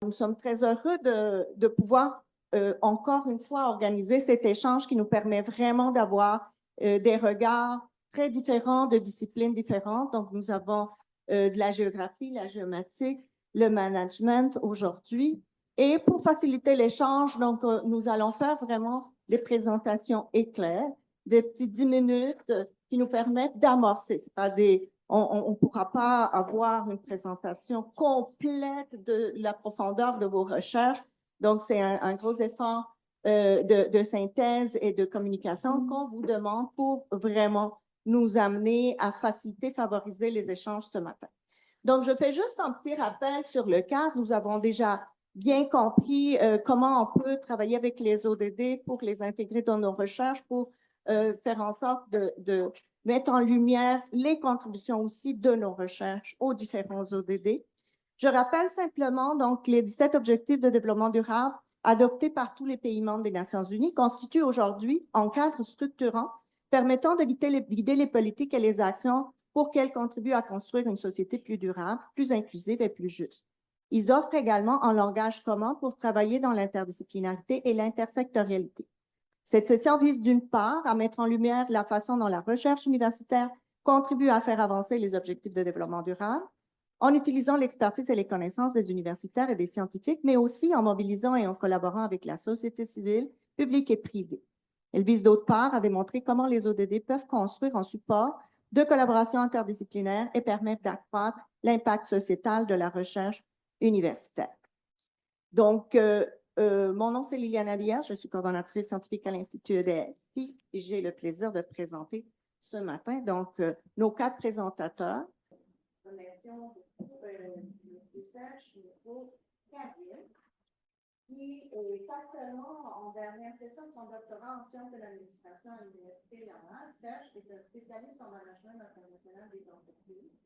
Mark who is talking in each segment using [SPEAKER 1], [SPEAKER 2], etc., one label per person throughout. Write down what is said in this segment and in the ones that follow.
[SPEAKER 1] Nous sommes très heureux de pouvoir encore une fois organiser cet échange qui nous permet vraiment d'avoir des regards très différents de disciplines différentes. Donc, nous avons de la géographie, la géomatique, le management aujourd'hui. Et pour faciliter l'échange, donc, nous allons faire vraiment des présentations éclairs, des petits 10 minutes qui nous permettent d'amorcer. C'est pas des... On ne pourra pas avoir une présentation complète de la profondeur de vos recherches. Donc, c'est un gros effort de synthèse et de communication qu'on vous demande pour vraiment nous amener à faciliter, favoriser les échanges ce matin. Donc, je fais juste un petit rappel sur le cadre. Nous avons déjà bien compris comment on peut travailler avec les ODD pour les intégrer dans nos recherches, pour faire en sorte de mettre en lumière les contributions aussi de nos recherches aux différents ODD. Je rappelle simplement donc les 17 objectifs de développement durable adoptés par tous les pays membres des Nations unies constituent aujourd'hui un cadre structurant permettant de guider les politiques et les actions pour qu'elles contribuent à construire une société plus durable, plus inclusive et plus juste. Ils offrent également un langage commun pour travailler dans l'interdisciplinarité et l'intersectorialité. Cette session vise d'une part à mettre en lumière la façon dont la recherche universitaire contribue à faire avancer les objectifs de développement durable, en utilisant l'expertise et les connaissances des universitaires et des scientifiques, mais aussi en mobilisant et en collaborant avec la société civile, publique et privée. Elle vise d'autre part à démontrer comment les ODD peuvent construire un support de collaboration interdisciplinaire et permettre d'accroître l'impact sociétal de la recherche universitaire. Donc, mon nom, c'est Liliana Diaz, je suis coordonnatrice scientifique à l'Institut EDS, puis j'ai le plaisir de présenter ce matin donc nos 4 présentateurs. Qui est actuellement en dernière session de son doctorat en sciences de l'administration à l'Université Laval. Serge est un spécialiste en management international des entreprises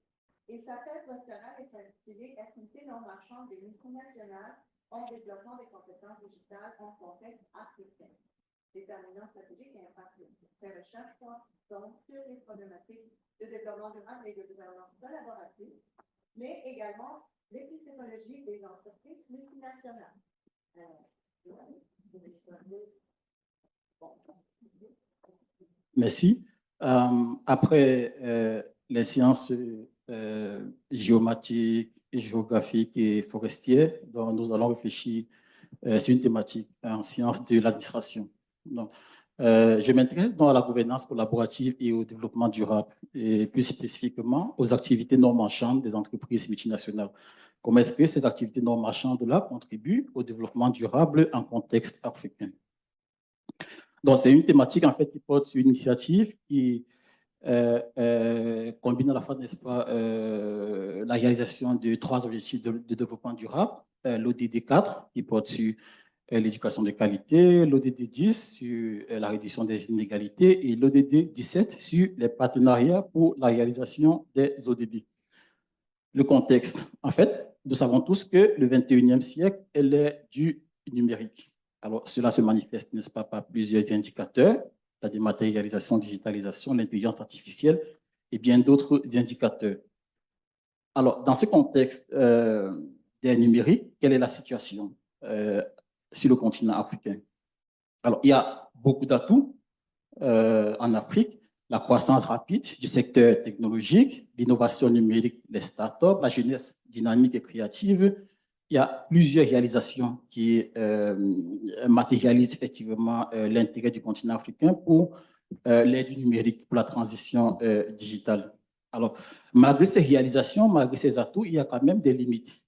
[SPEAKER 1] et sa thèse doctorale est intitulée « Activités non marchandes des multinationales en développement des compétences digitales en contexte africain. Déterminant stratégique et impact politique ». Ses recherches portent donc sur les problématiques de développement durable et de gouvernance collaborative, mais également l'épistémologie des entreprises multinationales.
[SPEAKER 2] Merci. Après les sciences géomatiques, géographiques et forestières, dont nous allons réfléchir sur une thématique en sciences de l'administration. Je m'intéresse à la gouvernance collaborative et au développement durable, et plus spécifiquement aux activités non marchandes des entreprises multinationales. Comment est-ce que ces activités non marchandes-là contribuent au développement durable en contexte africain? Donc, c'est une thématique en fait qui porte sur une initiative qui combine à la fois, n'est-ce pas, la réalisation de 3 objectifs de développement durable, l'ODD 4 qui porte sur l'éducation de qualité, l'ODD 10 sur la réduction des inégalités et l'ODD 17 sur les partenariats pour la réalisation des ODD. Le contexte, en fait, nous savons tous que le 21e siècle, elle est du numérique. Alors, cela se manifeste, n'est-ce pas, par plusieurs indicateurs, la dématérialisation, digitalisation, l'intelligence artificielle et bien d'autres indicateurs. Alors, dans ce contexte des numériques, quelle est la situation sur le continent africain? Alors, il y a beaucoup d'atouts en Afrique. La croissance rapide du secteur technologique, l'innovation numérique, les startups, la jeunesse dynamique et créative. Il y a plusieurs réalisations qui matérialisent effectivement l'intérêt du continent africain pour l'aide numérique, pour la transition digitale. Alors, malgré ces réalisations, malgré ces atouts, il y a quand même des limites.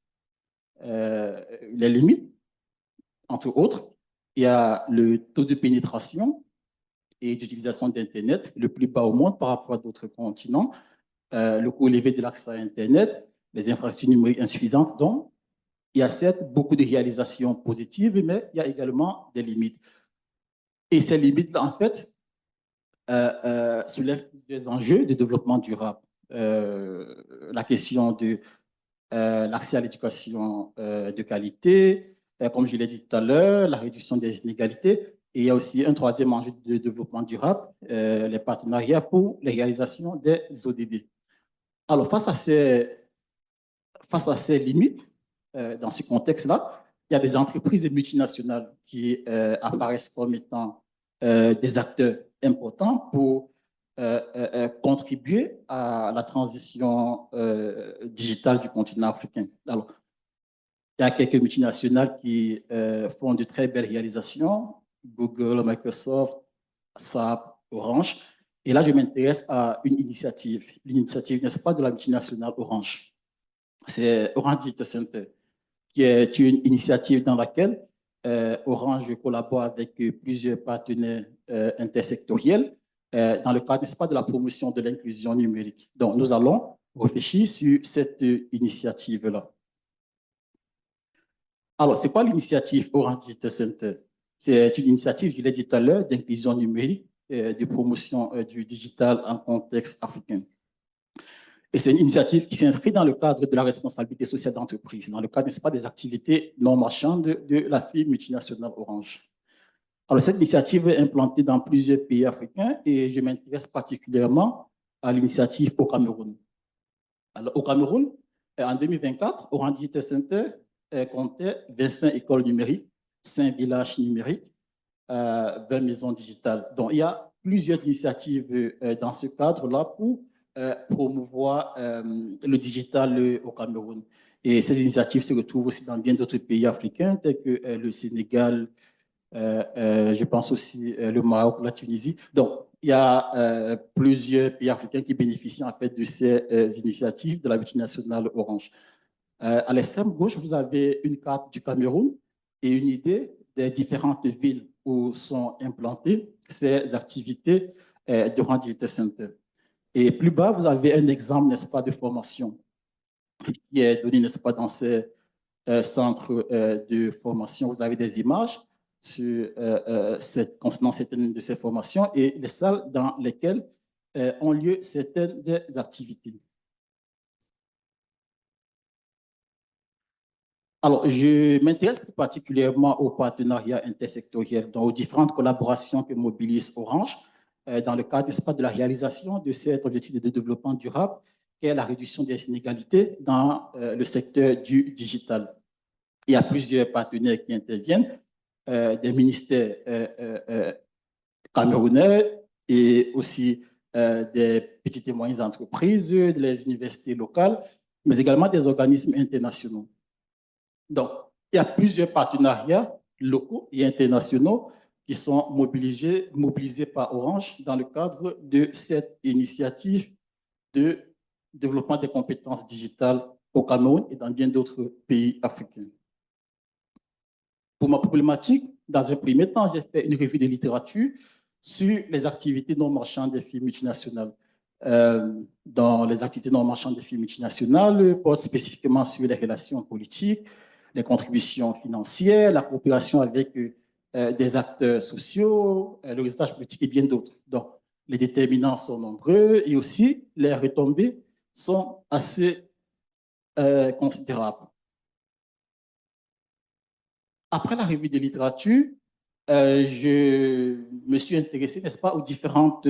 [SPEAKER 2] Les limites, entre autres, il y a le taux de pénétration et d'utilisation d'Internet, le plus bas au monde par rapport à d'autres continents, le coût élevé de l'accès à Internet, les infrastructures numériques insuffisantes. Donc, il y a certes beaucoup de réalisations positives, mais il y a également des limites. Et ces limites-là, en fait, soulèvent des enjeux de développement durable. La question de l'accès à l'éducation de qualité, comme je l'ai dit tout à l'heure, la réduction des inégalités. Et il y a aussi un 3e enjeu de développement durable, les partenariats pour les réalisations des ODD. Alors, face à ces limites, dans ce contexte-là, il y a des entreprises multinationales qui apparaissent comme étant des acteurs importants pour contribuer à la transition digitale du continent africain. Alors, il y a quelques multinationales qui font de très belles réalisations, Google, Microsoft, SAP, Orange. Et là, je m'intéresse à une initiative. L'initiative, n'est-ce pas, de la multinationale Orange. C'est Orange Data Center, qui est une initiative dans laquelle Orange collabore avec plusieurs partenaires intersectoriels dans le cadre, n'est-ce pas, de la promotion de l'inclusion numérique. Donc, nous allons réfléchir sur cette initiative-là. Alors, c'est quoi l'initiative Orange Data Center? C'est une initiative, je l'ai dit tout à l'heure, d'inclusion numérique, de promotion du digital en contexte africain. Et c'est une initiative qui s'inscrit dans le cadre de la responsabilité sociale d'entreprise, dans le cadre, n'est-ce pas, des activités non marchandes de la firme multinationale Orange. Alors, cette initiative est implantée dans plusieurs pays africains et je m'intéresse particulièrement à l'initiative au Cameroun. Alors, au Cameroun, en 2024, Orange Data Center comptait 25 écoles numériques, 5 villages numériques, 20 maisons digitales. Donc, il y a plusieurs initiatives dans ce cadre-là pour promouvoir le digital au Cameroun. Et ces initiatives se retrouvent aussi dans bien d'autres pays africains, tels que le Sénégal, je pense aussi le Maroc, la Tunisie. Donc, il y a plusieurs pays africains qui bénéficient en fait de ces initiatives de la multinationale Orange. À l'extrême gauche, vous avez une carte du Cameroun et une idée des différentes villes où sont implantées ces activités d'Orange Data Center. Et plus bas, vous avez un exemple, n'est-ce pas, de formation qui est donné, n'est-ce pas, dans ces centres de formation. Vous avez des images concernant certaines de ces formations et les salles dans lesquelles ont lieu certaines des activités. Alors, je m'intéresse plus particulièrement aux partenariats intersectoriels, donc aux différentes collaborations que mobilise Orange dans le cadre, n'est-ce pas, de la réalisation de cet objectif de développement durable, qui est la réduction des inégalités dans le secteur du digital. Il y a plusieurs partenaires qui interviennent, des ministères camerounais et aussi des petites et moyennes entreprises, des universités locales, mais également des organismes internationaux. Donc, il y a plusieurs partenariats locaux et internationaux qui sont mobilisés par Orange dans le cadre de cette initiative de développement des compétences digitales au Cameroun et dans bien d'autres pays africains. Pour ma problématique, dans un premier temps, j'ai fait une revue de littérature sur les activités non marchandes des firmes multinationales. Dans les activités non marchandes des firmes multinationales, portent spécifiquement sur les relations politiques, les contributions financières, la coopération avec des acteurs sociaux, le réseautage politique et bien d'autres. Donc, les déterminants sont nombreux et aussi les retombées sont assez considérables. Après la revue de littérature, je me suis intéressé, n'est-ce pas, aux différents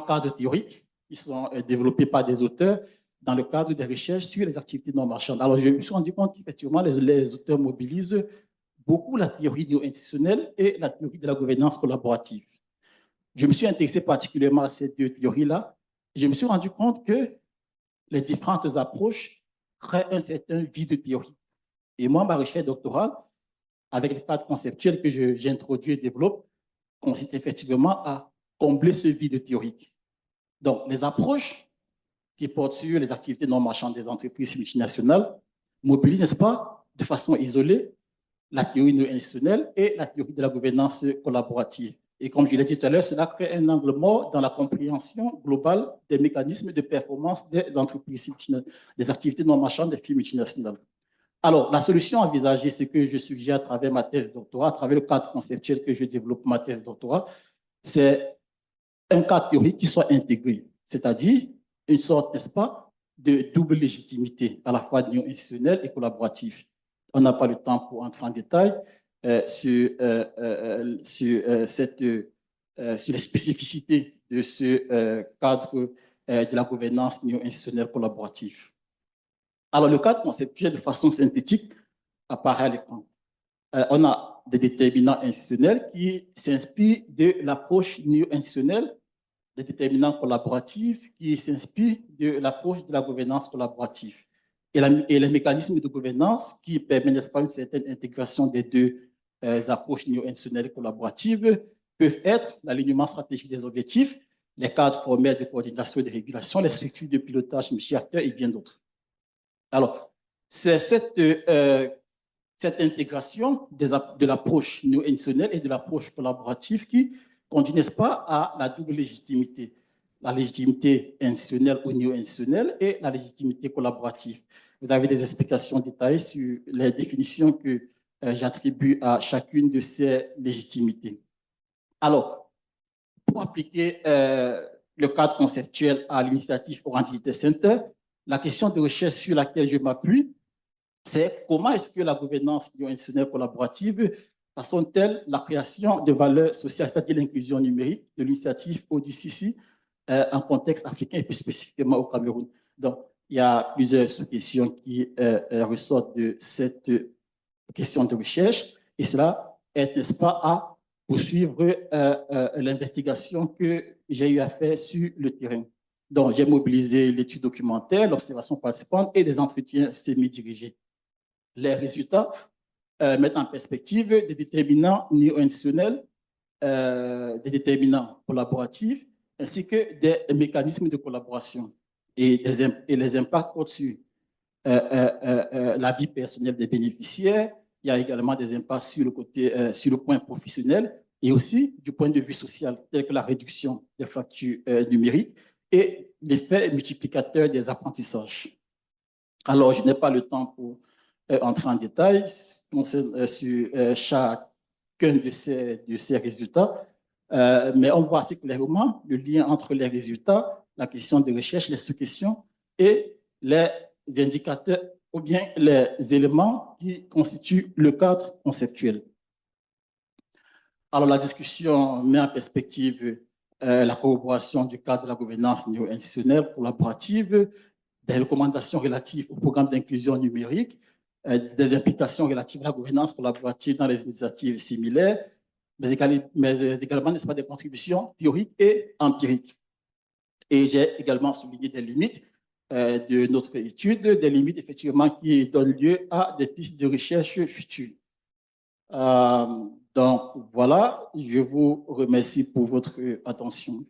[SPEAKER 2] cadres théoriques qui sont développés par des auteurs dans le cadre des recherches sur les activités non marchandes. Alors, je me suis rendu compte qu'effectivement, les auteurs mobilisent beaucoup la théorie néo-institutionnelle et la théorie de la gouvernance collaborative. Je me suis intéressé particulièrement à ces deux théories-là. Je me suis rendu compte que les différentes approches créent un certain vide théorique. Et moi, ma recherche doctorale, avec le cadre conceptuel que j'introduis et développe, consiste effectivement à combler ce vide théorique. Donc, les approches qui portent sur les activités non marchandes des entreprises multinationales mobilisent, n'est-ce pas, de façon isolée, la théorie néo-institutionnelle et la théorie de la gouvernance collaborative. Et comme je l'ai dit tout à l'heure, cela crée un angle mort dans la compréhension globale des mécanismes de performance des entreprises, des activités non marchandes des firmes multinationales. Alors, la solution envisagée, c'est que je suggère à travers ma thèse de doctorat, à travers le cadre conceptuel que je développe ma thèse de doctorat, c'est un cadre théorique qui soit intégré, c'est-à-dire une sorte, n'est-ce pas, de double légitimité, à la fois institutionnelle et collaborative. On n'a pas le temps pour entrer en détail sur les spécificités de ce cadre de la gouvernance néo-institutionnelle collaborative. Alors, le cadre conceptuel, de façon synthétique, apparaît à l'écran. On a des déterminants institutionnels qui s'inspirent de l'approche néo-institutionnelle, des déterminants collaboratifs qui s'inspirent de l'approche de la gouvernance collaborative et les mécanismes de gouvernance qui permettent, n'est-ce pas, une certaine intégration des deux approches néo-institutionnelles et collaboratives peuvent être l'alignement stratégique des objectifs, les cadres formels de coordination et de régulation, les structures de pilotage multi-acteurs et bien d'autres. Alors, c'est cette intégration de l'approche néo-institutionnelle et de l'approche collaborative qui conduit, n'est-ce pas, à la double légitimité. La légitimité institutionnelle ou néo-institutionnelle et la légitimité collaborative. Vous avez des explications détaillées sur les définitions que j'attribue à chacune de ces légitimités. Alors, pour appliquer le cadre conceptuel à l'initiative Orange Digital Center, la question de recherche sur laquelle je m'appuie, c'est comment est-ce que la gouvernance néo-institutionnelle collaborative façonne-t-elle la création de valeurs sociales, c'est-à-dire l'inclusion numérique de l'initiative ODCC en contexte africain et plus spécifiquement au Cameroun. Donc, il y a plusieurs sous-questions qui ressortent de cette question de recherche et cela est, n'est-ce pas, à poursuivre l'investigation que j'ai eu à faire sur le terrain. Donc, j'ai mobilisé l'étude documentaire, l'observation participante et des entretiens semi-dirigés. Les résultats mettent en perspective des déterminants néo-institutionnels, des déterminants collaboratifs, ainsi que des mécanismes de collaboration et les impacts au-dessus. La vie personnelle des bénéficiaires, il y a également des impacts sur le point professionnel et aussi du point de vue social, tel que la réduction des fractures numériques et l'effet multiplicateur des apprentissages. Alors, je n'ai pas le temps pour entrer en détail sur chacun de ces résultats, mais on voit assez clairement le lien entre les résultats, la question de recherche, les sous-questions et les indicateurs ou bien les éléments qui constituent le cadre conceptuel. Alors, la discussion met en perspective la corroboration du cadre de la gouvernance néo-institutionnelle collaborative, des recommandations relatives au programme d'inclusion numérique, des implications relatives à la gouvernance collaborative dans les initiatives similaires, mais également, n'est-ce pas, des contributions théoriques et empiriques. Et j'ai également souligné des limites de notre étude, des limites effectivement qui donnent lieu à des pistes de recherche futures. Donc voilà, je vous remercie pour votre attention.